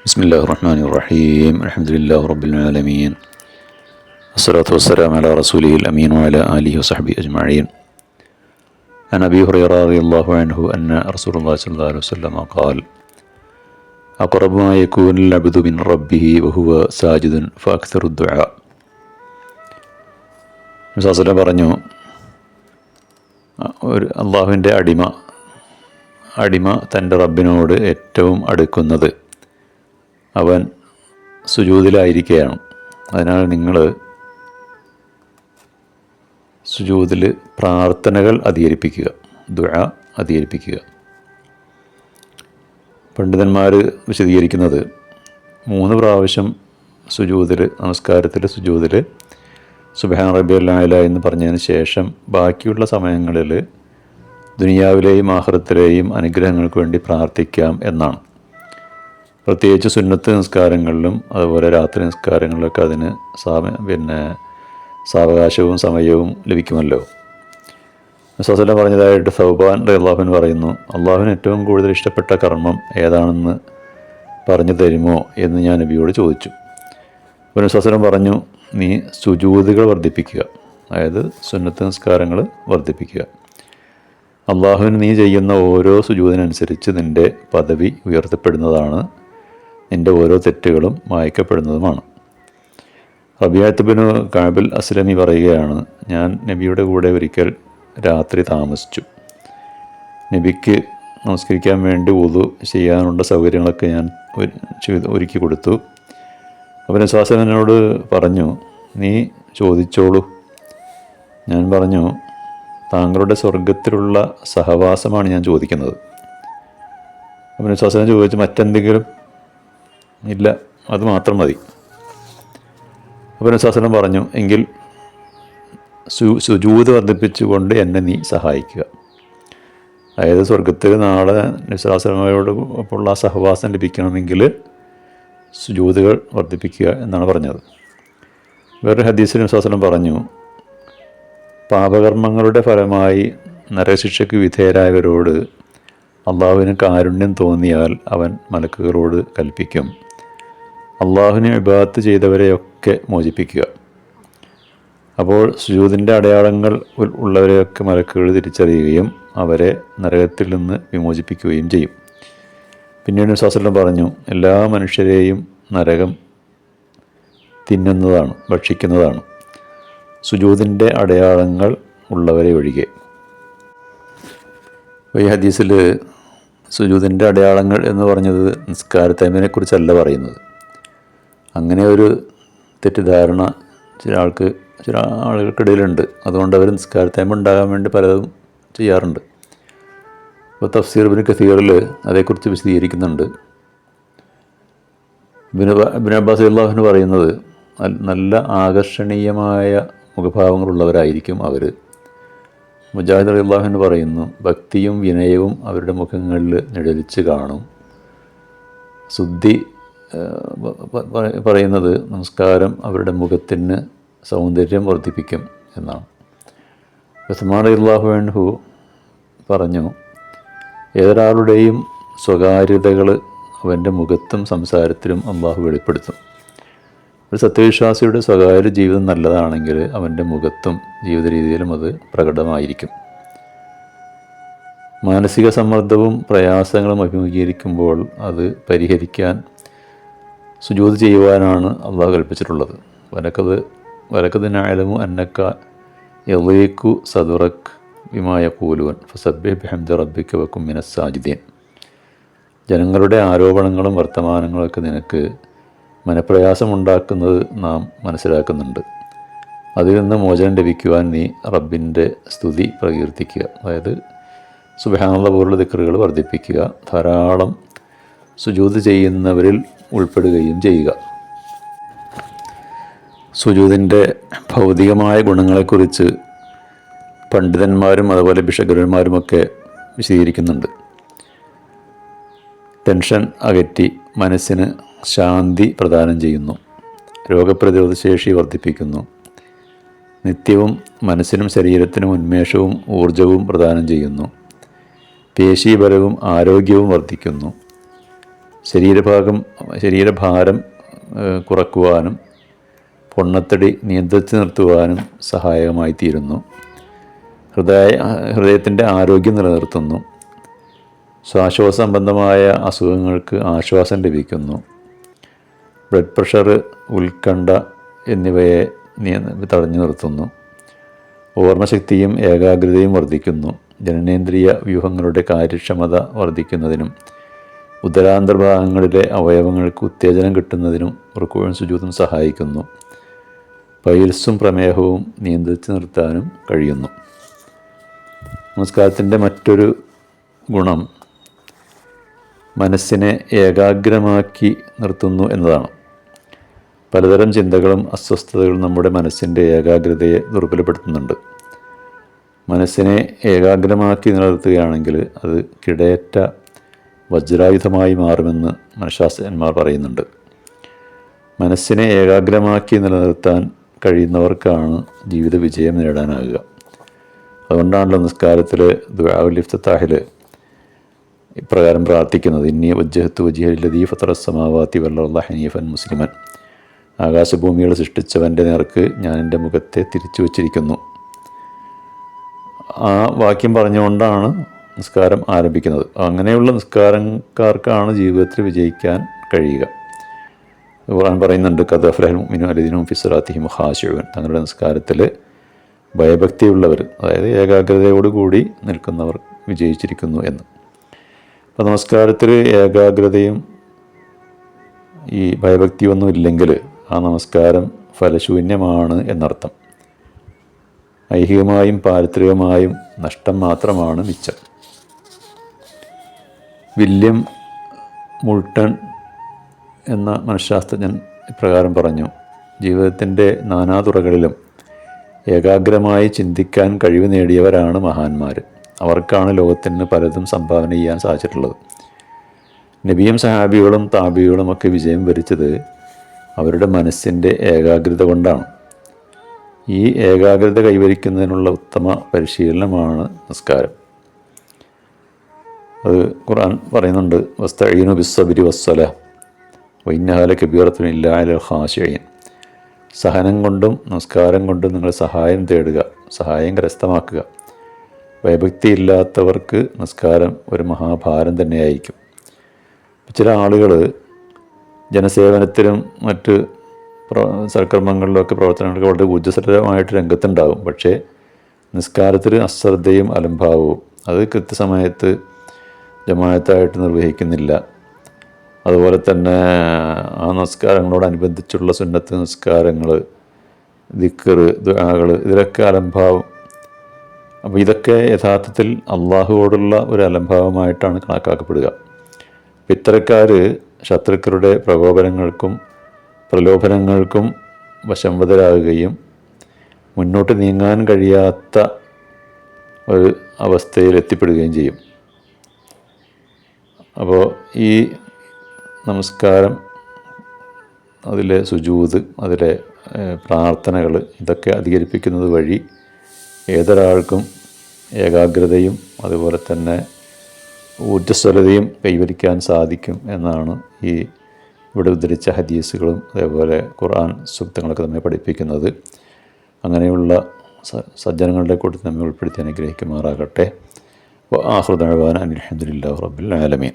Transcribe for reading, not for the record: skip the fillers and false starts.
بسم الله الرحمن الرحيم الحمد لله رب العالمين الصلاة والسلام على رسوله الأمين وعلى آله وصحبه أجمعين. عن أبي هريرة رضي الله عنه أن رسول الله صلى الله عليه وسلم قال: أقرب ما يكون العبد من ربه وهو ساجد فأكثر الدعاء. മുസാസില പറഞ്ഞു, അള്ളാഹുവിൻ്റെ അടിമ തൻ്റെ റബ്ബിനോട് ഏറ്റവും അടുക്കുന്നത് അവൻ സുജൂദിലായിരിക്കുകയാണ്. അതിനാൽ നിങ്ങൾ സുജൂദിൽ പ്രാർത്ഥനകൾ അധികരിപ്പിക്കുക, ദുആ അധികരിപ്പിക്കുക. പണ്ഡിതന്മാർ വിശദീകരിക്കുന്നത് 3 പ്രാവശ്യം നമസ്കാരത്തിൽ സുജൂദിൽ സുബ്ഹാന റബ്ബിയൽ അഅ്ല എന്ന് പറഞ്ഞതിന് ശേഷം ബാക്കിയുള്ള സമയങ്ങളിൽ ദുനിയാവിലെയും ആഖിറത്തിലെയും അനുഗ്രഹങ്ങൾക്ക് വേണ്ടി പ്രാർത്ഥിക്കാം എന്നാണ്. പ്രത്യേകിച്ച് സുന്നത്ത് നിസ്കാരങ്ങളിലും അതുപോലെ രാത്രി നിസ്കാരങ്ങളിലൊക്കെ അതിന് സാവകാശവും സമയവും ലഭിക്കുമല്ലോ. റസൂലുള്ളാഹി പറഞ്ഞതായിട്ട് സൗബാൻ റളിയല്ലാഹു അൻഹു പറയുന്നു, അള്ളാഹുവിന് ഏറ്റവും കൂടുതൽ ഇഷ്ടപ്പെട്ട കർമ്മം ഏതാണെന്ന് പറഞ്ഞു തരുമോ എന്ന് ഞാൻ നബിയോട് ചോദിച്ചു. അപ്പോൾ റസൂലുള്ളാഹി പറഞ്ഞു, നീ സുജൂദുകൾ വർദ്ധിപ്പിക്കുക, അതായത് സുന്നത്ത് നിസ്കാരങ്ങൾ വർദ്ധിപ്പിക്കുക. അള്ളാഹുവിന് നീ ചെയ്യുന്ന ഓരോ സുജൂദിനനുസരിച്ച് നിൻ്റെ പദവി ഉയർത്തപ്പെടുന്നതാണ്, നിൻ്റെ ഓരോ തെറ്റുകളും മായ്ക്കപ്പെടുന്നതുമാണ്. റബീഅത്ത് ബിൻ കഅബ് അസ്ലമി പറയുകയാണ്, ഞാൻ നബിയുടെ കൂടെ ഒരിക്കൽ രാത്രി താമസിച്ചു. നബിക്ക് നമസ്കരിക്കാൻ വേണ്ടി വുളു ചെയ്യാനുള്ള സൗകര്യങ്ങളൊക്കെ ഞാൻ ഒരുക്കി കൊടുത്തു. അപ്പോൾ നബി പറഞ്ഞു, നീ ചോദിച്ചോളൂ. ഞാൻ പറഞ്ഞു, താങ്കളുടെ സ്വർഗത്തിലുള്ള സഹവാസമാണ് ഞാൻ ചോദിക്കുന്നത്. അപ്പോൾ നബി ചോദിച്ചു, മറ്റെന്തെങ്കിലും? ഇല്ല, അത് മാത്രം മതി. അപ്പോൾ നബി പറഞ്ഞു, എങ്കിൽ സുജൂദ് വർദ്ധിപ്പിച്ചുകൊണ്ട് എന്നെ നീ സഹായിക്കുക. അതായത് സ്വർഗത്തിൽ നാളെ നബി ഒപ്പമുള്ള സഹവാസം ലഭിക്കണമെങ്കിൽ സുജൂദുകൾ വർദ്ധിപ്പിക്കുക എന്നാണ് പറഞ്ഞത്. വേറൊരു ഹദീസിൽ നബി പറഞ്ഞു, പാപകർമ്മങ്ങളുടെ ഫലമായി നരകശിക്ഷയ്ക്ക് വിധേയരായവരോട് അള്ളാഹുവിന് കാരുണ്യം തോന്നിയാൽ അവൻ മലക്കുകളോട് കൽപ്പിക്കും, അള്ളാഹുവിനെ ഇബാദത്ത് ചെയ്തവരെയൊക്കെ മോചിപ്പിക്കുക. അപ്പോൾ സുജൂദിൻ്റെ അടയാളങ്ങൾ ഉള്ളവരെയൊക്കെ മലക്കുകൾ തിരിച്ചറിയുകയും അവരെ നരകത്തിൽ നിന്ന് വിമോചിപ്പിക്കുകയും ചെയ്യും. പിന്നീട് നബി പറഞ്ഞു, എല്ലാ മനുഷ്യരെയും നരകം ഭക്ഷിക്കുന്നതാണ്, സുജൂദിൻ്റെ അടയാളങ്ങൾ ഉള്ളവരെ ഒഴികെ. ഈ ഹദീസിൽ സുജൂദിൻ്റെ അടയാളങ്ങൾ എന്ന് പറഞ്ഞത് നിസ്കാരത്തൈമിനെക്കുറിച്ചല്ല പറയുന്നത്. അങ്ങനെ ഒരു തെറ്റിദ്ധാരണ ചില ആളുകൾക്കിടയിലുണ്ട്. അതുകൊണ്ട് അവർ നിസ്കാരത്തൈമ ഉണ്ടാകാൻ വേണ്ടി പലതും ചെയ്യാറുണ്ട്. ഇപ്പോൾ തഫ്സീർ ഇബ്നു കസീറിൽ അതേക്കുറിച്ച് വിശദീകരിക്കുന്നുണ്ട്. ഇബ്നു അബ്ബാസ് റളിയല്ലാഹു അൻഹു പറയുന്നത്, നല്ല ആകർഷണീയമായ മുഖഭാവങ്ങളുള്ളവരായിരിക്കും അവർ. മുജാഹിദ് റളിയല്ലാഹു അൻഹു പറയുന്നു, ഭക്തിയും വിനയവും അവരുടെ മുഖങ്ങളിൽ നിഴലിച്ച് കാണും. സുദ്ദി പറയുന്നത് നമസ്കാരം അവരുടെ മുഖത്തിന് സൗന്ദര്യം വർദ്ധിപ്പിക്കും എന്നാണ്. ഉസ്മാൻ റളിയല്ലാഹു അൻഹു പറഞ്ഞു, ഏതൊരാളുടെയും സ്വകാര്യതകൾ അവൻ്റെ മുഖത്തും സംസാരത്തിലും അള്ളാഹു വെളിപ്പെടുത്തും. ഒരു സത്യവിശ്വാസിയുടെ സ്വകാര്യ ജീവിതം നല്ലതാണെങ്കിൽ അവൻ്റെ മുഖത്തും ജീവിത രീതിയിലും അത് പ്രകടമായിരിക്കും. മാനസിക സമ്മർദ്ദവും പ്രയാസങ്ങളും അഭിമുഖീകരിക്കുമ്പോൾ അത് പരിഹരിക്കാൻ സുജൂദ് ചെയ്യുവാനാണ് അള്ളാഹു കൽപ്പിച്ചിട്ടുള്ളത്. വലക്കത് നഅലമു അന്നക യളീഖു സദ്റക ബിമാ യഖൂലൂൻ ഫസബ്ബിഹ് ബിഹംദി റബ്ബിക വകും മിനസ് സാജിദീൻ. ജനങ്ങളുടെ ആരോപണങ്ങളും വർത്തമാനങ്ങളൊക്കെ നിനക്ക് മനപ്രയാസമുണ്ടാക്കുന്നത് നാം മനസ്സിലാക്കുന്നുണ്ട്. അതിൽ നിന്ന് മോചനം ലഭിക്കുവാൻ നീ റബ്ബിൻ്റെ സ്തുതി പ്രകീർത്തിക്കുക, അതായത് സുബ്ഹാനല്ലാഹ് പോലുള്ള ദിക്റുകൾ വർദ്ധിപ്പിക്കുക, ധാരാളം സുജൂദ് ചെയ്യുന്നവരിൽ ഉൾപ്പെടുകയും ചെയ്യുക. സുജൂദിൻ്റെ ഭൗതികമായ ഗുണങ്ങളെക്കുറിച്ച് പണ്ഡിതന്മാരും അതുപോലെ ഭിഷഗ്വരന്മാരുമൊക്കെ വിശദീകരിക്കുന്നുണ്ട്. ടെൻഷൻ അകറ്റി മനസ്സിന് ശാന്തി പ്രദാനം ചെയ്യുന്നു, രോഗപ്രതിരോധ ശേഷി വർദ്ധിപ്പിക്കുന്നു, നിത്യവും മനസ്സിനും ശരീരത്തിനും ഉന്മേഷവും ഊർജവും പ്രദാനം ചെയ്യുന്നു, പേശീബലവും ആരോഗ്യവും വർദ്ധിക്കുന്നു, ശരീരഭാരം കുറക്കുവാനും പൊണ്ണത്തടി നിയന്ത്രിച്ച് നിർത്തുവാനും സഹായകമായി തീരുന്നു. ഹൃദയത്തിൻ്റെ ആരോഗ്യം നിലനിർത്തുന്നു. ശ്വാസകോശ സംബന്ധമായ അസുഖങ്ങൾക്ക് ആശ്വാസം ലഭിക്കുന്നു. ബ്ലഡ് പ്രഷർ, ഉത്കണ്ഠ എന്നിവയെ തടഞ്ഞു നിർത്തുന്നു. ഓർമ്മശക്തിയും ഏകാഗ്രതയും വർദ്ധിക്കുന്നു. ജനനേന്ദ്രിയ വ്യൂഹങ്ങളുടെ കാര്യക്ഷമത വർദ്ധിക്കുന്നതിനും ഉദരാന്തർഭാഗങ്ങളിലെ അവയവങ്ങൾക്ക് ഉത്തേജനം കിട്ടുന്നതിനും റുക്കൂഉം സുജൂദും സഹായിക്കുന്നു. പൈൽസും പ്രമേഹവും നിയന്ത്രിച്ച് നിർത്താനും കഴിയുന്നു. നമസ്കാരത്തിൻ്റെ മറ്റൊരു ഗുണം മനസ്സിനെ ഏകാഗ്രമാക്കി നിർത്തുന്നു എന്നതാണ്. പലതരം ചിന്തകളും അസ്വസ്ഥതകളും നമ്മുടെ മനസ്സിൻ്റെ ഏകാഗ്രതയെ ദുർബലപ്പെടുത്തുന്നുണ്ട്. മനസ്സിനെ ഏകാഗ്രമാക്കി നിലനിർത്തുകയാണെങ്കിൽ അത് കിടയറ്റ വജ്രായുധമായി മാറുമെന്ന് മനഃശാസ്ത്രജ്ഞന്മാർ പറയുന്നുണ്ട്. മനസ്സിനെ ഏകാഗ്രമാക്കി നിലനിർത്താൻ കഴിയുന്നവർക്കാണ് ജീവിത വിജയം നേടാനാകുക. അതുകൊണ്ടാണല്ലോ നിസ്കാരത്തിൽ ദുആഉൽ ഇഫ്തിതാഹിൽ ഇപ്രകാരം പ്രാർത്ഥിക്കുന്നത്: ഇന്നി വജ്ജഹ്തു വജ്ഹിയ ലില്ലദീ ഫത്തറസ് സമാവാതി വൽ അർള ഹനീഫൻ മുസ്ലിമൻ. ആകാശഭൂമികളെ സൃഷ്ടിച്ചവൻ്റെ നേർക്ക് ഞാൻ എൻ്റെ മുഖത്തെ തിരിച്ചു വച്ചിരിക്കുന്നു. ആ വാക്യം പറഞ്ഞുകൊണ്ടാണ് നിസ്കാരം ആരംഭിക്കുന്നത്. അങ്ങനെയുള്ള നിസ്കാരക്കാർക്കാണ് ജീവിതത്തിൽ വിജയിക്കാൻ കഴിയുക. ഖുർആൻ പറയുന്നുണ്ട്: ഖദ് അഫ്ലഹൽ മുഅ്മിനൂന അല്ലദീന ഹും ഫീ സ്വലാത്തിഹിം ഖാശിഊൻ. തങ്ങളുടെ നിസ്കാരത്തിൽ ഭയഭക്തിയുള്ളവർ, അതായത് ഏകാഗ്രതയോടുകൂടി നിൽക്കുന്നവർ വിജയിച്ചിരിക്കുന്നു എന്ന്. അപ്പോൾ നമസ്കാരത്തിൽ ഏകാഗ്രതയും ഈ ഭയഭക്തിയൊന്നും ഇല്ലെങ്കിൽ ആ നമസ്കാരം ഫലശൂന്യമാണ് എന്നർത്ഥം. ഐഹികമായും പാരിത്രികമായും നഷ്ടം മാത്രമാണ് മിച്ചം. വില്യം മുൾട്ടൺ എന്ന മനഃശാസ്ത്രജ്ഞൻ ഇപ്രകാരം പറഞ്ഞു: ജീവിതത്തിൻ്റെ നാനാതുറകളിലും ഏകാഗ്രമായി ചിന്തിക്കാൻ കഴിവ് നേടിയവരാണ് മഹാന്മാർ. അവർക്കാണ് ലോകത്തിന് പലതും സംഭാവന ചെയ്യാൻ സാധിച്ചിട്ടുള്ളത്. നബിയും സഹാബികളും താബികളും ഒക്കെ വിജയം വരിച്ചത് അവരുടെ മനസ്സിൻ്റെ ഏകാഗ്രത കൊണ്ടാണ്. ഈ ഏകാഗ്രത കൈവരിക്കുന്നതിനുള്ള ഉത്തമ പരിശീലനമാണ് നിസ്കാരം. അത് ഖുർആൻ പറയുന്നുണ്ട്: വസ്തഈനു ബിസ്സബ്രി വസ്സലാ വഇന്നഹാ ലകബീറത്തുൻ ഇല്ലാ അലൽ ഖാശിഈൻ. സഹനം കൊണ്ടും നമസ്കാരം കൊണ്ടും നിങ്ങൾ സഹായം തേടുക, സഹായം കരസ്ഥമാക്കുക. ഭയഭക്തിയില്ലാത്തവർക്ക് നിസ്കാരം ഒരു മഹാഭാരം തന്നെയായിരിക്കും. ചില ആളുകൾ ജനസേവനത്തിലും മറ്റ് സൽക്കർമ്മങ്ങളിലൊക്കെ പ്രവർത്തനങ്ങളൊക്കെ വളരെ ഊർജ്ജസ്വലമായിട്ട് രംഗത്തുണ്ടാകും. പക്ഷേ നിസ്കാരത്തിൽ അശ്രദ്ധയും അലംഭാവവും, അത് കൃത്യസമയത്ത് ജമാഅത്തായിട്ട് നിർവഹിക്കുന്നില്ല. അതുപോലെ തന്നെ ആ നമസ്കാരങ്ങളോടനുബന്ധിച്ചുള്ള സുന്നത്ത് നിസ്കാരങ്ങൾ, ദിക്ർ, ദുആകൾ, ഇതിലൊക്കെ അലംഭാവം. അപ്പോൾ ഇതൊക്കെ യഥാർത്ഥത്തിൽ അള്ളാഹുവോടുള്ള ഒരു അലംഭാവമായിട്ടാണ് കണക്കാക്കപ്പെടുക. ഇത്തരക്കാർ ശത്രുക്കളുടെ പ്രകോപനങ്ങൾക്കും പ്രലോഭനങ്ങൾക്കും വശംവദരാകുകയും മുന്നോട്ട് നീങ്ങാൻ കഴിയാത്ത ഒരു അവസ്ഥയിൽ എത്തിപ്പെടുകയും ചെയ്യും. അപ്പോൾ ഈ നമസ്കാരം, അതിലെ സുജൂദ്, അതിലെ പ്രാർത്ഥനകൾ, ഇതൊക്കെ അധികരിപ്പിക്കുന്നത് വഴി ഏതൊരാൾക്കും ഏകാഗ്രതയും അതുപോലെ തന്നെ ഊർജ്ജസ്വലതയും കൈവരിക്കാൻ സാധിക്കും എന്നാണ് ഈ ഇവിടെ ഉദ്ധരിച്ച ഹദീസുകളും അതേപോലെ ഖുർആൻ സൂക്തങ്ങളൊക്കെ നമ്മെ പഠിപ്പിക്കുന്നത്. അങ്ങനെയുള്ള സജ്ജനങ്ങളുടെ കൂട്ടത്തിൽ നമ്മെ ഉൾപ്പെടുത്തി അനുഗ്രഹിക്കുമാറാകട്ടെ. ആഖിറു ദഅ്വാനാ അനിൽ ഹംദുലില്ലാഹി റബ്ബിൽ ആലമീൻ.